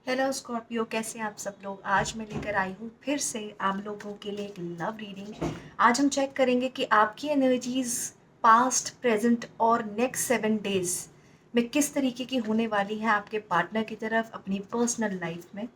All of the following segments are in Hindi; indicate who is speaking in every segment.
Speaker 1: हेलो स्कॉर्पियो, कैसे हैं आप सब लोग। आज मैं लेकर आई हूँ फिर से आप लोगों के लिए एक लव रीडिंग। आज हम चेक करेंगे कि आपकी एनर्जीज पास्ट, प्रेजेंट और नेक्स्ट 7 डेज में किस तरीके की होने वाली हैं आपके पार्टनर की तरफ, अपनी पर्सनल लाइफ में।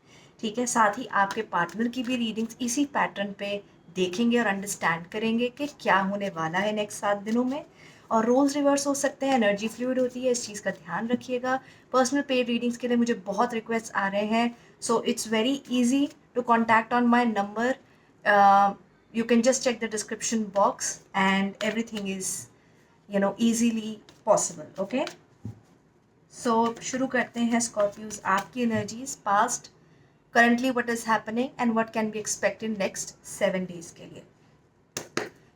Speaker 1: ठीक है, साथ ही आपके पार्टनर की भी रीडिंग्स इसी पैटर्न पे देखेंगे और अंडरस्टैंड करेंगे कि क्या होने वाला है नेक्स्ट 7 दिनों में। और रोल्स रिवर्स हो सकते हैं, एनर्जी फ्लूइड होती है, इस चीज़ का ध्यान रखिएगा। पर्सनल पेड रीडिंग्स के लिए मुझे बहुत रिक्वेस्ट आ रहे हैं, so it's very easy to contact on my number. You can just check the description box and everything is easily possible. Okay, so शुरू करते हैं स्कॉर्पियोज, आपकी energies past, currently what is happening and what can be expected next 7 days के लिए।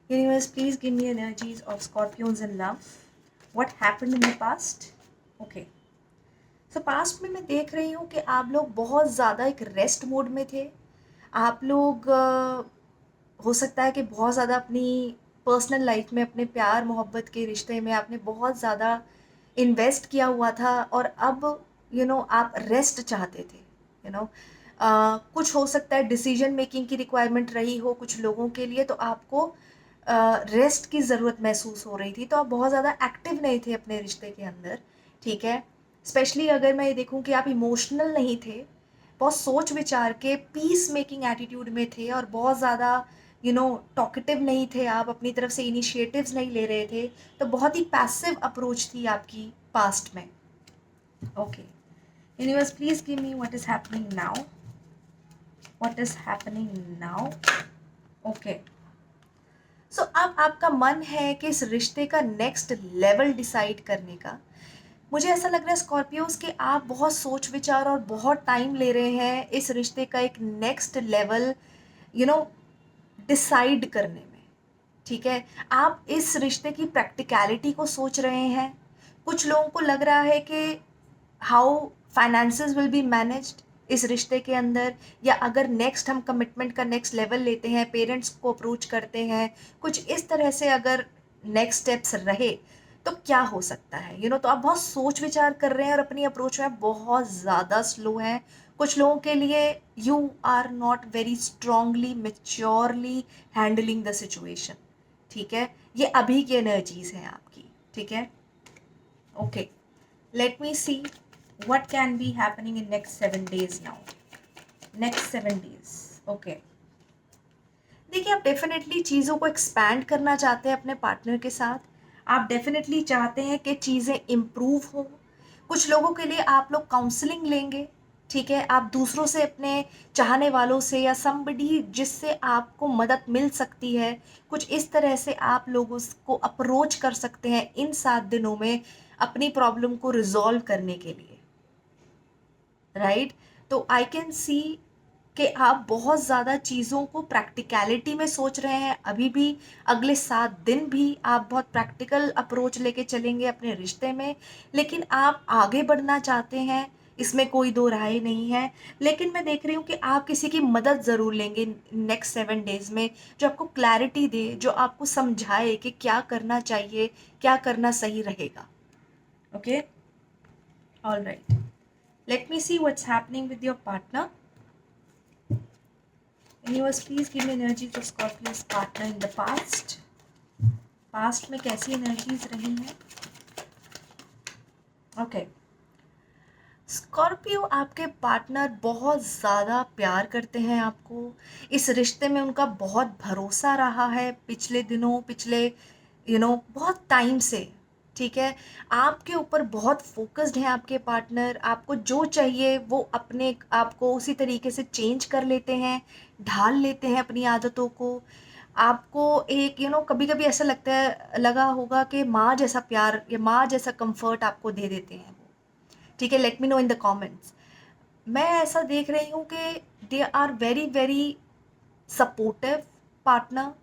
Speaker 1: Universe, please give me energies of Scorpios in love, what happened in the past. Okay, so past में मैं देख रही हूँ कि आप लोग बहुत ज़्यादा एक रेस्ट मोड में थे। आप लोग हो सकता है कि बहुत ज़्यादा अपनी पर्सनल लाइफ में, अपने प्यार मोहब्बत के रिश्ते में आपने बहुत ज़्यादा इन्वेस्ट किया हुआ था और अब आप रेस्ट चाहते थे। कुछ हो सकता है डिसीजन मेकिंग की रिक्वायरमेंट रही हो कुछ लोगों के लिए, तो आपको रेस्ट की ज़रूरत महसूस हो रही थी, तो आप बहुत ज़्यादा एक्टिव नहीं थे अपने रिश्ते के अंदर। ठीक है, स्पेशली अगर मैं ये देखूं कि आप इमोशनल नहीं थे, बहुत सोच विचार के पीस मेकिंग एटीट्यूड में थे और बहुत ज़्यादा टॉकेटिव नहीं थे, आप अपनी तरफ से इनिशिएटिव्स नहीं ले रहे थे, तो बहुत ही पैसिव अप्रोच थी आपकी पास्ट में। Okay, universe please give me what is happening now, what is happening now. Okay, so अब आपका मन है कि इस रिश्ते का नेक्स्ट लेवल डिसाइड करने का। मुझे ऐसा लग रहा है स्कॉर्पियोज कि आप बहुत सोच विचार और बहुत टाइम ले रहे हैं इस रिश्ते का एक next level you know decide करने में। ठीक है, आप इस रिश्ते की प्रैक्टिकलिटी को सोच रहे हैं। कुछ लोगों को लग रहा है कि how finances will be managed इस रिश्ते के अंदर, या अगर नेक्स्ट हम कमिटमेंट का नेक्स्ट लेवल लेते हैं, पेरेंट्स को अप्रोच करते हैं, कुछ इस तरह से अगर नेक्स्ट स्टेप्स रहे तो क्या हो सकता है। तो आप बहुत सोच विचार कर रहे हैं और अपनी अप्रोच में बहुत ज़्यादा स्लो हैं। कुछ लोगों के लिए you are not very strongly maturely handling the situation. ठीक है, ये अभी की एनर्जीज हैं आपकी। ठीक है, okay, let me see what can be happening in next 7 days now. Next 7 days, okay. देखिए, आप डेफिनेटली चीज़ों को एक्सपैंड करना चाहते हैं अपने पार्टनर के साथ। आप डेफिनेटली चाहते हैं कि चीज़ें इम्प्रूव हो। कुछ लोगों के लिए आप लोग काउंसलिंग लेंगे। ठीक है, आप दूसरों से, अपने चाहने वालों से या समबडी जिससे आपको मदद मिल सकती है, कुछ इस तरह से आप लोगों को अप्रोच कर सकते हैं इन 7 दिनों में अपनी प्रॉब्लम को रिजॉल्व करने के लिए। राइट, तो आई कैन सी कि आप बहुत ज़्यादा चीज़ों को प्रैक्टिकलिटी में सोच रहे हैं अभी भी। अगले 7 दिन भी आप बहुत प्रैक्टिकल अप्रोच लेके चलेंगे अपने रिश्ते में, लेकिन आप आगे बढ़ना चाहते हैं, इसमें कोई दो राय नहीं है। लेकिन मैं देख रही हूँ कि आप किसी की मदद ज़रूर लेंगे नेक्स्ट 7 डेज में, जो आपको क्लैरिटी दे, जो आपको समझाए कि क्या करना चाहिए, क्या करना सही रहेगा। Okay, all right, let me see what's happening with your partner. Universe, please give me energies of Scorpio's partner in the past. Past में कैसी energies रही हैं? Okay. स्कॉर्पियो, आपके पार्टनर बहुत ज़्यादा प्यार करते हैं आपको। इस रिश्ते में उनका बहुत भरोसा रहा है पिछले दिनों, पिछले बहुत टाइम से। ठीक है, आपके ऊपर बहुत फोकस्ड हैं आपके पार्टनर। आपको जो चाहिए वो अपने आप को उसी तरीके से चेंज कर लेते हैं, ढाल लेते हैं अपनी आदतों को। आपको एक कभी कभी ऐसा लगता है, लगा होगा कि माँ जैसा प्यार या माँ जैसा कंफर्ट आपको दे देते हैं वो। ठीक है, let me know in the comments. मैं ऐसा देख रही हूँ कि they are very very supportive partner,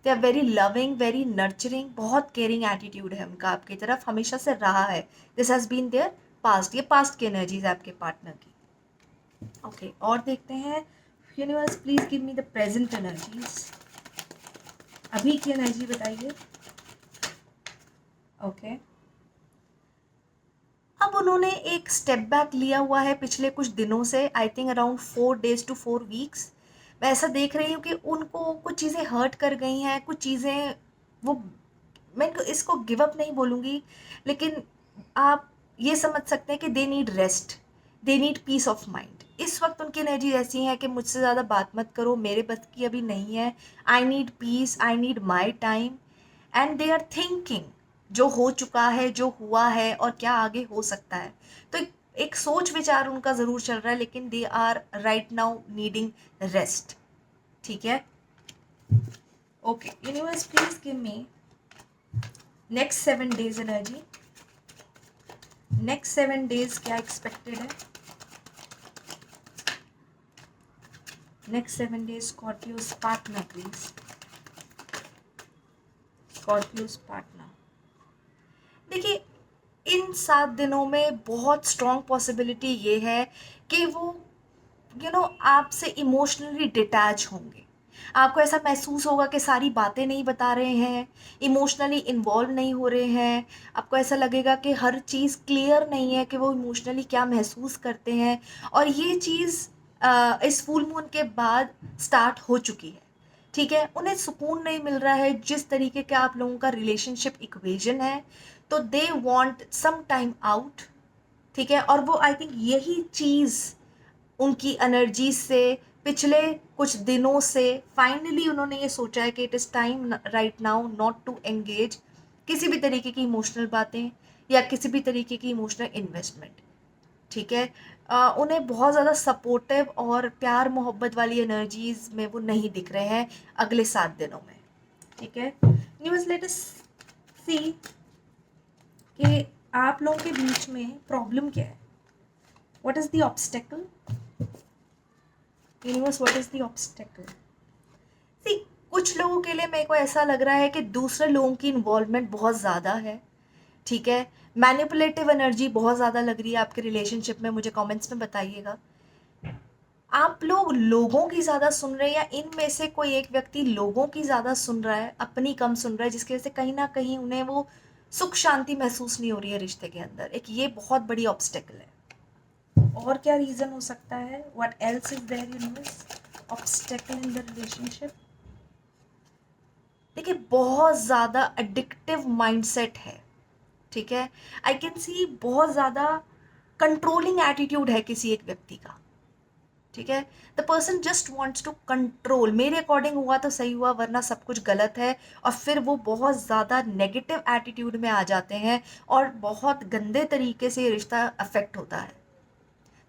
Speaker 1: they are very loving, very nurturing, बहुत केयरिंग एटीट्यूड है उनका आपकी तरफ, हमेशा से रहा है। This has been there past, ये पास्ट की एनर्जीज है आपके पार्टनर की। ओके, और देखते हैं। Universe, please give me the present energies, अभी की एनर्जी बताइए। ओके, अब उन्होंने एक स्टेप बैक लिया हुआ है पिछले कुछ दिनों से, I think around 4 days to 4 weeks। मैं ऐसा देख रही हूँ कि उनको कुछ चीज़ें हर्ट कर गई हैं, कुछ चीज़ें वो, मैं इसको गिव अप नहीं बोलूँगी, लेकिन आप ये समझ सकते हैं कि they need rest, they need piece of mind. इस वक्त उनकी एनर्जी ऐसी है कि मुझसे ज़्यादा बात मत करो, मेरे बस की अभी नहीं है, I need peace, I need my time. And they are thinking जो हो चुका है, जो हुआ है और क्या आगे हो सकता है। तो एक सोच विचार उनका ज़रूर चल रहा है, लेकिन they are right now needing rest. ठीक है, okay universe please give me next 7 days energy. Next 7 days क्या एक्सपेक्टेड है? Next 7 days Scorpios partner please, Scorpios partner. देखिए, इन 7 दिनों में बहुत स्ट्रॉन्ग पॉसिबिलिटी ये है कि वो आपसे इमोशनली डिटैच होंगे। आपको ऐसा महसूस होगा कि सारी बातें नहीं बता रहे हैं, इमोशनली इन्वॉल्व नहीं हो रहे हैं। आपको ऐसा लगेगा कि हर चीज़ क्लियर नहीं है कि वो इमोशनली क्या महसूस करते हैं, और ये चीज़ इस फुल मून के बाद स्टार्ट हो चुकी है। ठीक है, उन्हें सुकून नहीं मिल रहा है जिस तरीके का आप लोगों का रिलेशनशिप इक्वेशन है, तो they want some time out. ठीक है, और वो आई थिंक यही चीज़ उनकी एनर्जी से पिछले कुछ दिनों से फाइनली उन्होंने ये सोचा है कि it is time right now not to engage किसी भी तरीके की इमोशनल बातें या किसी भी तरीके की इमोशनल इन्वेस्टमेंट। ठीक है, उन्हें बहुत ज़्यादा सपोर्टिव और प्यार मोहब्बत वाली एनर्जीज में वो नहीं दिख रहे हैं अगले 7 दिनों में। ठीक है, न्यूज़ लेट अस सी कि आप लोगों के बीच में प्रॉब्लम क्या है। What is the obstacle universe, what is the obstacle? See, कुछ लोगों के लिए मेरे को ऐसा लग रहा है कि दूसरे लोगों की इन्वॉल्वमेंट बहुत ज़्यादा है। ठीक है, मैनिपुलेटिव एनर्जी बहुत ज़्यादा लग रही है आपके रिलेशनशिप में, मुझे कमेंट्स में बताइएगा। आप लोग लोगों की ज़्यादा सुन रहे हैं, या इनमें से कोई एक व्यक्ति लोगों की ज़्यादा सुन रहा है, अपनी कम सुन रहा है, जिसकी वजह से कहीं ना कहीं उन्हें वो सुख शांति महसूस नहीं हो रही है रिश्ते के अंदर। एक ये बहुत बड़ी ऑब्स्टेकल है। और क्या रीज़न हो सकता है? What else is there universe? Obstacle in the relationship. देखिए, बहुत ज़्यादा एडिक्टिव माइंडसेट है। ठीक है, आई कैन सी बहुत ज़्यादा कंट्रोलिंग एटीट्यूड है किसी एक व्यक्ति का। ठीक है, the person just wants to control. मेरे अकॉर्डिंग हुआ तो सही हुआ, वरना सब कुछ गलत है। और फिर वो बहुत ज़्यादा नेगेटिव एटीट्यूड में आ जाते हैं और बहुत गंदे तरीके से ये रिश्ता अफेक्ट होता है।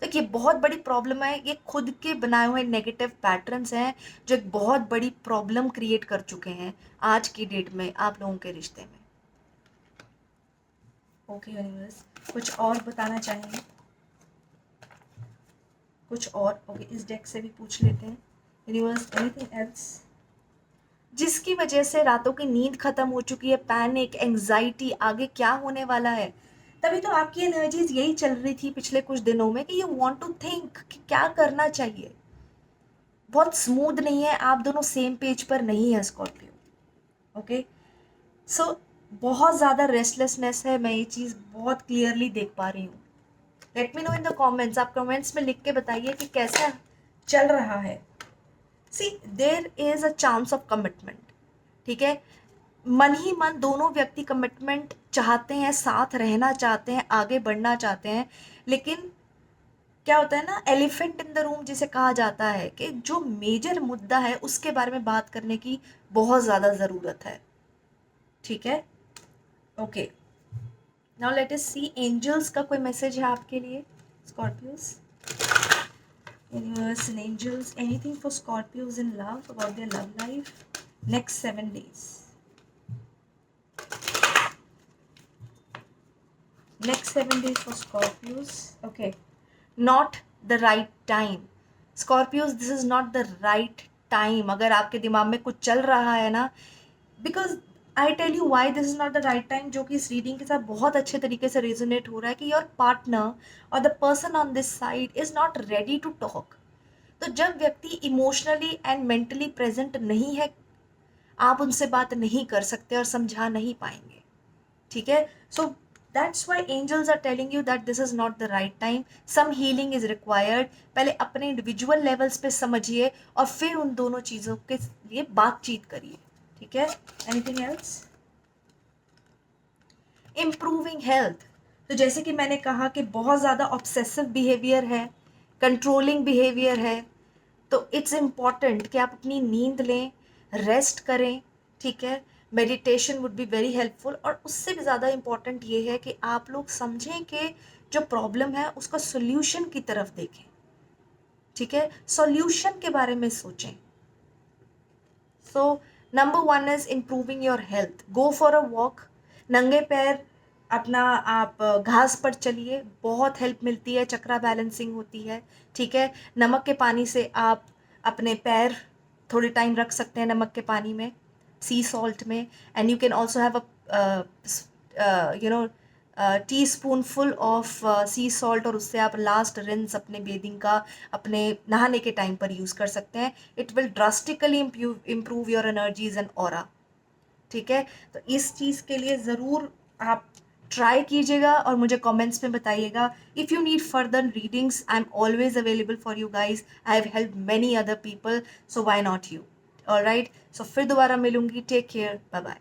Speaker 1: देखिए, बहुत बड़ी प्रॉब्लम है, ये खुद के बनाए हुए नेगेटिव पैटर्न्स हैं जो एक बहुत बड़ी प्रॉब्लम क्रिएट कर चुके हैं आज की डेट में आप लोगों के रिश्ते में। ओके यूनिवर्स, कुछ और बताना चाहेंगे? कुछ और? ओके, इस डेक से भी पूछ लेते हैं। यूनिवर्स, एनीथिंग एल्स जिसकी वजह से रातों की नींद खत्म हो चुकी है, पैनिक, एंजाइटी, आगे क्या होने वाला है। तभी तो आपकी एनर्जीज यही चल रही थी पिछले कुछ दिनों में कि यू वांट टू थिंक कि क्या करना चाहिए। बहुत स्मूथ नहीं है, आप दोनों सेम पेज पर नहीं है स्कॉर्पियो। ओके, सो बहुत ज़्यादा रेस्टलेसनेस है, मैं ये चीज़ बहुत क्लियरली देख पा रही हूँ। Let me know in the comments, आप कमेंट्स में लिख के बताइए कि कैसा चल रहा है। See, there is a chance of commitment. ठीक है, मन ही मन दोनों व्यक्ति कमिटमेंट चाहते हैं, साथ रहना चाहते हैं, आगे बढ़ना चाहते हैं, लेकिन क्या होता है ना, एलिफेंट इन द रूम जिसे कहा जाता है कि जो मेजर मुद्दा है उसके बारे में बात करने की बहुत ज़्यादा ज़रूरत है। ठीक है, ओके, नाउ लेट अस सी एंजल्स का कोई मैसेज है आपके लिए Scorpios. Universe and angels, anything for Scorpios in love, about their love life, next 7 days. Next 7 days for Scorpios. Okay, not the right time. Scorpios, this is not the right time. अगर आपके दिमाग में कुछ चल रहा है ना, because I tell you why this is not the right time, जो कि इस रीडिंग के साथ बहुत अच्छे तरीके से रेजोनेट हो रहा है कि योर पार्टनर और the person on this side is not ready to talk. तो जब व्यक्ति इमोशनली एंड मेंटली प्रेजेंट नहीं है, आप उनसे बात नहीं कर सकते और समझा नहीं पाएंगे। ठीक है, so that's why angels are telling you that this is not the right time, some healing is required. पहले अपने इंडिविजुअल लेवल्स पे समझिए और फिर उन दोनों चीज़ों के लिए बातचीत करिए, ठीक है। Anything else? इम्प्रूविंग हेल्थ, तो जैसे कि मैंने कहा कि बहुत ज़्यादा ऑब्सेसिव बिहेवियर है, कंट्रोलिंग बिहेवियर है, तो इट्स इम्पॉर्टेंट कि आप अपनी नींद लें, रेस्ट करें, ठीक है। Meditation would be very helpful, और उससे भी ज़्यादा इम्पॉर्टेंट ये है कि आप लोग समझें कि जो प्रॉब्लम है उसका सोल्यूशन की तरफ देखें, ठीक है। सॉल्यूशन के बारे में सोचें। So number one is improving your health, go for a walk, नंगे पैर अपना आप घास पर चलिए, बहुत हेल्प मिलती है, चक्रा बैलेंसिंग होती है, ठीक है। नमक के पानी से आप अपने पैर थोड़ी टाइम रख सकते हैं नमक के पानी में, सी सॉल्ट में, and you can also have a you know tea spoon full of C salt, और उससे आप लास्ट रिंस अपने बेदिंग का अपने नहाने के टाइम पर यूज़ कर सकते हैं। It will drastically improve your energies and aura, ठीक है। तो इस चीज़ के लिए ज़रूर आप ट्राई कीजिएगा और मुझे कमेंट्स में बताइएगा। If you need further readings, I am always available for you guys, I have help many other people, so why not you. Alright, so फिर दोबारा मिलूंगी। Take care, bye bye.